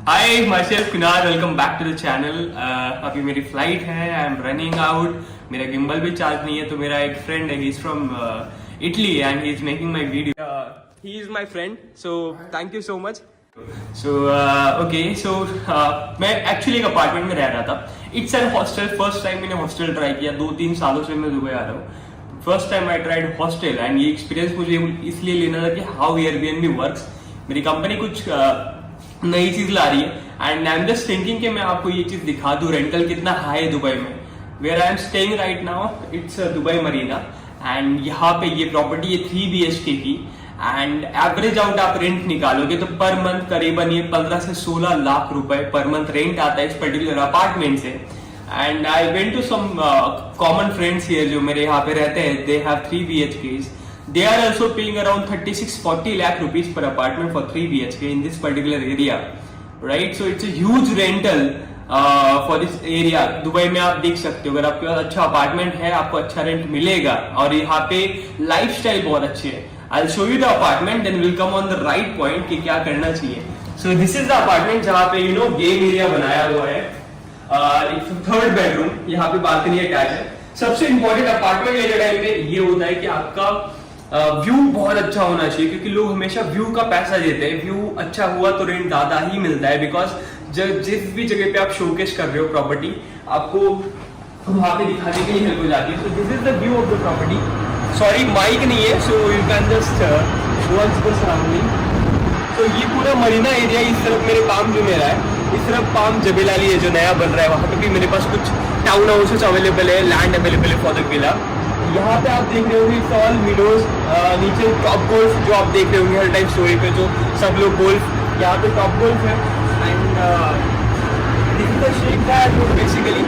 Hi myself Kunal, welcome back to the channel. अभी मेरी flight है, आई एम रनिंग आउट। मेरा gimbal भी चार्ज नहीं है, तो मेरा एक फ्रेंड है, he is from Italy and he is making my video. He is my friend, so thank you so much. So मैं एक्चुअली एक अपार्टमेंट में रह रहा था। It's an hostel. First time मैंने हॉस्टल ट्राई किया, 2-3 सालों से मैं दुबई आ रहा हूँ। First time I tried hostel and ये एक्सपीरियंस मुझे इसलिए लेना था कि हाउ एयरबीएनबी वर्क्स। मेरी कंपनी कुछ नई चीज ला रही है and I am just thinking कि मैं आपको ये चीज दिखा दूं, रेंटल कितना हाई है दुबई में। Where I am staying right now, it's Dubai Marina and यहाँ पे ये प्रॉपर्टी है 3 BHK की एंड एवरेज आउट आप रेंट निकालोगे तो पर मंथ करीबन ये 15 से 16 लाख रुपए पर मंथ रेंट आता है इस पर्टिकुलर अपार्टमेंट से। And I went to some common friends here जो मेरे यहाँ पे रहते हैं, they have 3 BHKs. They are also paying around 36-40 lakh rupees per apartment for 3 BHK in this particular area, right? So it's a huge rental for this area. Dubai में आप देख सकते हो, अगर आपके पास अच्छा अपार्टमेंट है आपको अच्छा रेंट मिलेगा और यहाँ पे लाइफस्टाइल बहुत अच्छी है। I'll show you the apartment, then we'll come on the right point कि क्या करना चाहिए। So this is the apartment जहाँ पे गेम एरिया बनाया हुआ है। It's 3rd bedroom, यहाँ पे बालकनी अटैच है। सबसे इंपॉर्टेंट अपार्टमेंट लेने टाइम पे ये होता है कि आपका व्यू बहुत अच्छा होना चाहिए, क्योंकि लोग हमेशा व्यू का पैसा देते हैं। व्यू अच्छा हुआ तो रेंट ज्यादा ही मिलता है, बिकॉज जिस भी जगह पे आप शोकेस कर रहे हो प्रॉपर्टी, आपको वहां पे दिखाने के लिए हेल्प हो जाती है। So this is the view of the property. Sorry mic नहीं है, so you can just watch the surrounding. तो ये पूरा मरीना एरिया, इस तरफ मेरे पाम जो मेरा है, इस तरफ पाम जबेल अली है जो नया बन रहा है, वहां पे भी मेरे पास कुछ टाउन हाउसेस अवेलेबल है, लैंड अवेलेबल है फॉर द विला। यहाँ पे आप देख रहे होंगे इट्स ऑल विंडोज। नीचे टॉप गोल्फ जो आप देख रहे होंगे हर टाइम स्टोरी पे, जो सब लोग गोल्फ, यहाँ पे टॉप गोल्फ है। And this is the Sheikh Zayed road, basically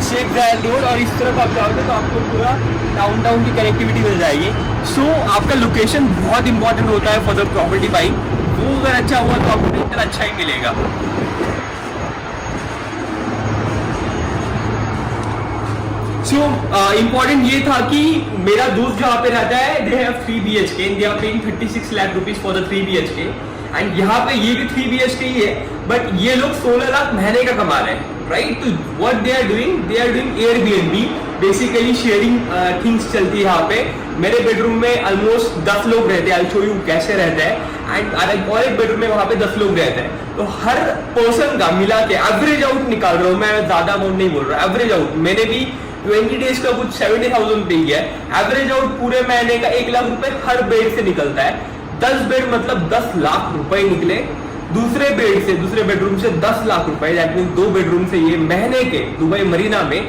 Sheikh Zayed road. और इस तरफ आप जाओगे तो आपको पूरा डाउनटाउन की कनेक्टिविटी मिल जाएगी। सो आपका लोकेशन बहुत इंपॉर्टेंट होता है फॉर द प्रॉपर्टी बाइंग। वो अगर अच्छा हुआ तो आपको रेंटल अच्छा ही मिलेगा। सो इम्पोर्टेंट ये था कि मेरा दोस्त जहाँ पे रहता है, they have 3 BHK and they are paying 36 lakh rupees for the 3 BHK। And यहाँ पे ये भी 3 BHK ही है, बट ये लोग 16 लाख महीने का कमा रहे हैं, राइट? तो what they are doing Airbnb, basically sharing things चलती है यहाँ पे। मेरे बेडरूम में ऑलमोस्ट 10 लोग रहते हैं, आई शो यू कैसे रहते हैं। एंड और एक बेडरूम में वहां पे 10 लोग रहते हैं। तो हर पर्सन का मिला के एवरेज आउट निकाल रहा हूँ मैं, ज्यादा अमाउंट नहीं बोल रहा, एवरेज आउट। मैंने भी 20 डेज का कुछ 70,000 पे किया है। एवरेज आउट पूरे महीने का 1 लाख रुपए हर बेड से निकलता है। 10 बेड मतलब 10 लाख रुपए निकले। दूसरे बेड से, दूसरे बेडरूम से 10 लाख रुपए, दैट मींस 2 बेडरूम से ये महीने के दुबई मरीना में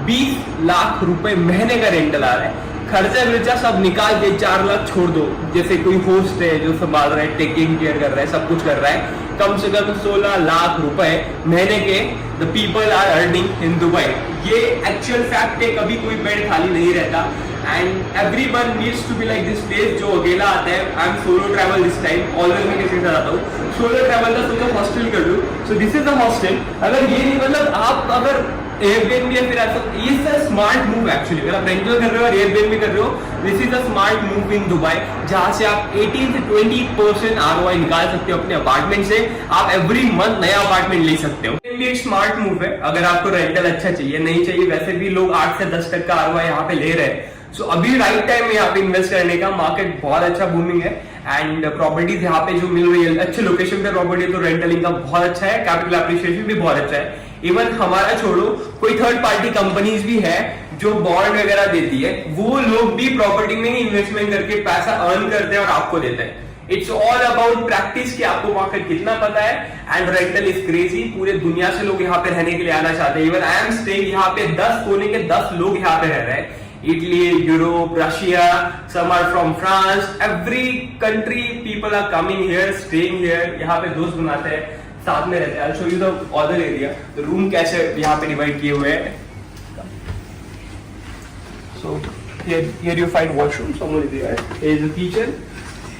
20 लाख रुपए महीने का रेंटल आ रहा है। खर्चा वर्चा सब निकाल के 4 लाख छोड़ दो। जैसे कोई होस्ट है जो संभाल रहा है, टेकिंग केयर कर रहा है, सब कुछ कर रहा है, कम से कम 16 लाख रुपए महीने के the people are earning in Dubai. ये एक्चुअल फैक्ट है, कभी कोई बेड खाली नहीं रहता। And everyone needs to be like this place. जो अकेला आता है, I am solo travel this time, always मैं किसी के साथ आता हूँ। सोलो ट्रैवल का सोचो हॉस्टल कर लूँ। सो दिस इज द हॉस्टल। अगर ये नहीं, मतलब आप अगर एयरबीएनबी या फिर ऐसा, ये is a smart move actually. अगर आप रेंटल कर रहे हो और एयरबीएनबी कर रहे हो, this is a smart move in Dubai, जहां से आप 18 से 20% ROI निकाल सकते हो अपने अपार्टमेंट से। आप एवरी मंथ नया अपार्टमेंट ले सकते हो। ये एक स्मार्ट मूव है अगर आपको रेंटल अच्छा चाहिए। नहीं चाहिए, वैसे भी लोग 8 से 10% का ROI यहाँ पे ले रहे हैं। सो अभी राइट टाइम है यहाँ पे इन्वेस्ट करने का। मार्केट बहुत अच्छा बूमिंग है एंड प्रॉपर्टीज यहाँ पे जो मिल रही है, अच्छे लोकेशन पे प्रॉपर्टी, तो रेंटल इनकम बहुत अच्छा है, कैपिटल एप्रिसिएशन भी बहुत अच्छा है। इवन हमारा छोड़ो, कोई थर्ड पार्टी कंपनीज भी है जो बॉन्ड वगैरह देती है, वो लोग भी प्रॉपर्टी में ही इन्वेस्टमेंट करके पैसा अर्न करते हैं और आपको देते हैं। इट्स ऑल अबाउट प्रैक्टिस कि आपको मार्केट कितना पता है। And rental is crazy. पूरे दुनिया से लोग यहाँ पे रहने के लिए आना चाहते हैं। इवन आई एम स्टेइंग यहाँ पे 10 कोने के 10 लोग यहाँ पे रह रहे हैं। Italy, Europe, Russia, some are from France, every country people are coming here, staying here, यहाँ पे दोस्त बनाते हैं, साथ में रहते हैं। I'll show you the other area, the room कैसे यहाँ पे डिवाइड किए हुए हैं। So here you find washroom, someone is there, here is the kitchen,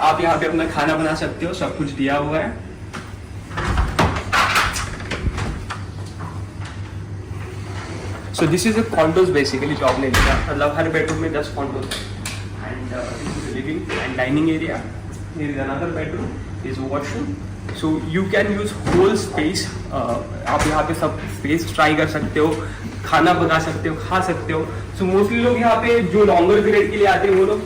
आप यहाँ पे अपना खाना बना सकते हो, सब कुछ दिया हुआ है। So this is a condos basically जो आपने लिया, मतलब हर बेडरूम में 10 condos है। And this is the living and dining area. Here is another bedroom, this is a washroom. So you can use whole space. आप यहाँ पे सब स्पेस ट्राई कर सकते हो, खाना पका सकते हो, खा सकते हो। सो मोस्टली लोग यहाँ पे जो लॉन्गर पीरियड के लिए आते हैं वो लोग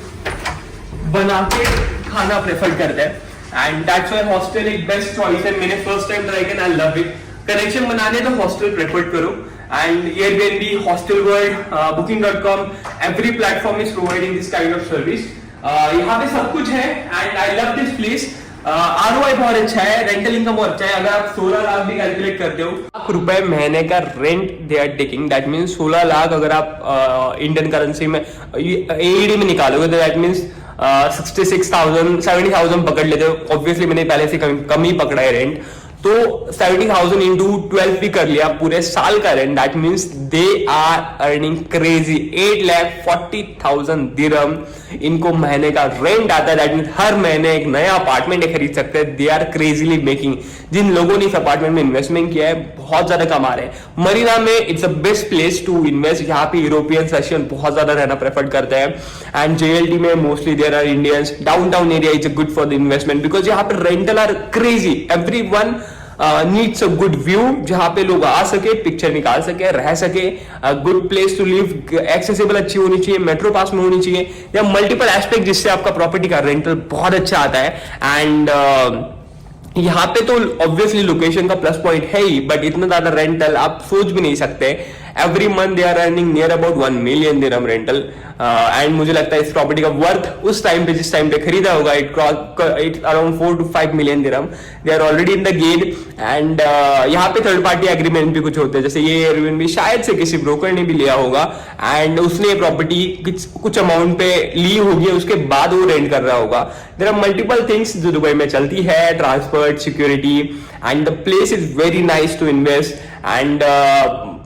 बना के खाना प्रेफर करते हैं एंड दैट्स व्हाई हॉस्टल एक बेस्ट चॉइस है। मैंने फर्स्ट टाइम ट्राई किया, आई लव इट। कनेक्शन बनाने तो हॉस्टल प्रेफर करो and Airbnb, hostel world, booking.com, every platform is providing this kind of service. यहाँ पे सब कुछ है and I love this place. ROI बहुत अच्छा है, रेंटल इनकम बहुत अच्छा है। अगर आप 16 लाख भी कैलकुलेट करते हो, ₹1 महीने का rent they are taking, that means 16 lakh अगर आप इंडियन करेंसी में AED में निकालोगे तो दैट मीन्स 66,000 70,000 पकड़ लेते हो। ऑब्वियसली मैंने पहले से कम ही पकड़ा है रेंट, तो 70,000 इंटू 12 भी कर लिया पूरे साल का rent, that means they are earning crazy 8,40,000 dirham इनको महीने का रेंट आता है। दैट मीन्स हर महीने एक नया अपार्टमेंट खरीद सकते हैं। They are crazily making. जिन लोगों ने इस अपार्टमेंट में इन्वेस्टमेंट किया है बहुत ज्यादा कमा रहे हैं। मरीना में it's a best place to invest. यहाँ पे यूरोपियन सेशन बहुत ज्यादा रहना प्रेफर करते हैं एंड JLT में mostly there are Indians. Downtown area is good for the investment because यहाँ पे rental are crazy. Everyone needs a good view, जहां पे लोग आ सके, पिक्चर निकाल सके, रह सके, good place to live, accessible अच्छी होनी चाहिए, मेट्रो पास में होनी चाहिए। या मल्टीपल एस्पेक्ट जिससे आपका प्रॉपर्टी का रेंटल बहुत अच्छा आता है एंड यहाँ पे तो ऑब्वियसली लोकेशन का प्लस पॉइंट है ही, बट इतना ज्यादा रेंटल आप सोच भी नहीं सकते। Every month they are earning near about 1 million dirham rental and मुझे लगता है इस प्रॉपर्टी का वर्थ उस टाइम पे जिस टाइम पे खरीदा होगा it around 4 to 5 million dirham. They are already in the game and यहाँ पे थर्ड पार्टी एग्रीमेंट भी कुछ होते हैं, जैसे ये एयरबीएनबी शायद से किसी ब्रोकर ने भी लिया होगा एंड उसने प्रॉपर्टी कुछ अमाउंट पे ली होगी, उसके बाद वो रेंट कर रहा होगा। देयर आर मल्टीपल थिंग्स जो दुबई में चलती है, transport, security and the place is very nice to invest and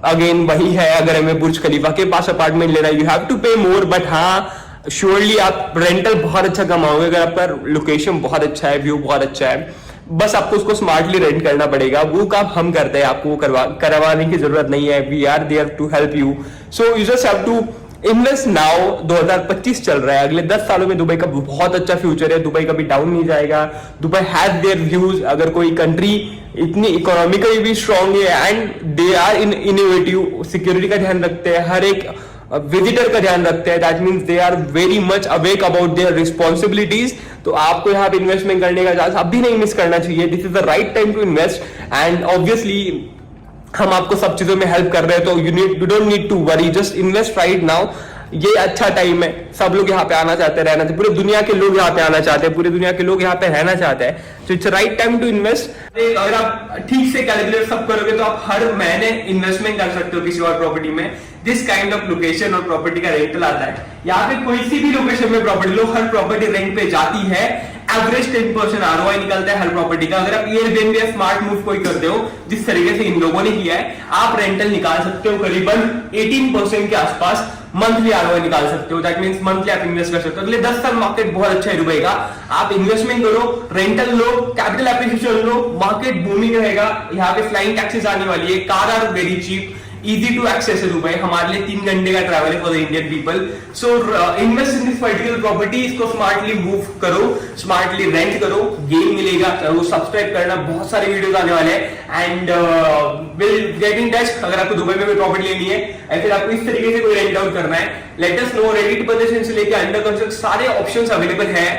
again वही है, अगर हमें बुर्ज खलीफा के पास अपार्टमेंट लेना you have to pay more, but हाँ श्योरली आप रेंटल बहुत अच्छा कमाओगे अगर आपका लोकेशन बहुत अच्छा है, व्यू बहुत अच्छा है। बस आपको उसको स्मार्टली रेंट करना पड़ेगा। वो काम हम करते हैं, आपको करवाने की जरूरत नहीं है। We are there to help you. So you just have to invest now. 2025 चल रहा है, अगले 10 सालों में दुबई का बहुत अच्छा फ्यूचर है। दुबई कभी डाउन नहीं जाएगा। Dubai has their views. अगर कोई कंट्री इतनी इकोनॉमिकली भी स्ट्रांग है and they are innovative, security का ध्यान रखते हैं, हर एक विजिटर का ध्यान रखते हैं, that means they are very much awake about their responsibilities. तो आपको यहाँ पे इन्वेस्टमेंट करने का चांस अभी नहीं मिस करना चाहिए। This is the right time to invest and obviously हम आपको सब चीजों में हेल्प कर रहे हैं, तो you don't need to worry, just invest right now. ये अच्छा टाइम है, सब लोग यहाँ पे आना चाहते हैं, रहना चाहते, पूरे दुनिया के लोग यहाँ पे आना चाहते हैं, पूरे दुनिया के लोग यहाँ पे रहना चाहते हैं। तो it's right time to invest. अगर आप ठीक से कैलकुलेट सब करोगे तो आप हर महीने इन्वेस्टमेंट कर सकते हो किसी और प्रॉपर्टी में। दिस काइंड ऑफ लोकेशन और प्रॉपर्टी का रेंटल आता है। यहाँ पे कोई सी भी लोकेशन में प्रॉपर्टी लो, हर प्रॉपर्टी रेंट पे जाती है। एवरेज 10% ROI निकलता है हर प्रॉपर्टी का। अगर आप एयरबीएनबी या स्मार्ट मूव कोई करते हो जिस तरीके से इन लोगों ने किया है, आप रेंटल निकाल सकते हो करीबन 18% के आसपास मंथली ROI निकाल सकते हो। दैट मींस मंथली आप इन्वेस्ट कर सकते हो। अगले 10 साल मार्केट बहुत अच्छा है दुबई का। आप इन्वेस्टमेंट करो, रेंटल लो, कैपिटल एप्रिसिएशन लो, मार्केट बूमिंग रहेगा। यहाँ पे फ्लाइंग टैक्सेस आने वाली है, car are very cheap, easy to access है दुबई। हमारे लिए 3 घंटे का ट्रैवल है for the Indian people. So invest in this particular property. इसको स्मार्टली मूव करो, स्मार्टली रेंट करो, गेन मिलेगा। वो सब्सक्राइब करना, बहुत सारे वीडियोस आने वाले हैं and will get in touch. अगर आपको दुबई में कोई प्रॉपर्टी लेनी है या फिर आपको इस तरीके से कोई रेंट आउट करना है, let us know. Ready to possession से लेके अंडर कंस्ट्रक्शन सारे ऑप्शंस अवेलेबल है।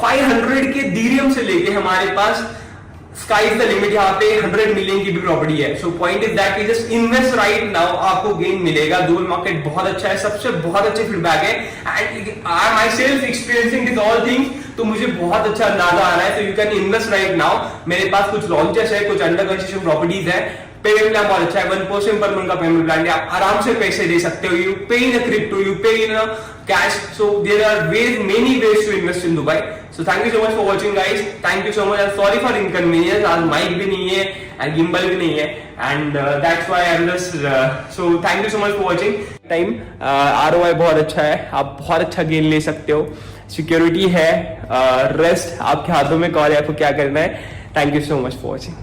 500 के दिरहम से लेके हमारे पास स्काई इज द लिमिट। यहाँ पे 100 मिलियन की भी प्रॉपर्टी है। So point is that just invest right now, आपको गेन मिलेगा। दुबई मार्केट बहुत अच्छा है, सबसे बहुत अच्छे फीडबैक है and I myself experiencing this all things, तो मुझे बहुत अच्छा अंदाजा आ रहा है। तो you can invest right now. मेरे पास कुछ लॉन्चेस है, कुछ अंडर कंस्ट्रक्शन प्रॉपर्टीज है। पेमेंट प्लान बहुत अच्छा है, 1% पर मंथ का पेमेंट प्लान है। आप आराम से पैसे दे सकते हो। यू पे इन क्रिप्टो, यू पे इन cash. So there are many ways to invest in Dubai. So thank you so much for watching guys. Thank you so much and sorry for inconvenience. आज mic भी नहीं है and gimbal भी नहीं है and that's why I'm just so thank you so much for watching. Time ROI बहुत अच्छा है, आप बहुत अच्छा गेन ले सकते हो। सिक्योरिटी है, रेस्ट आपके हाथों में, कॉल है आपको क्या करना है। Thank you so much for watching.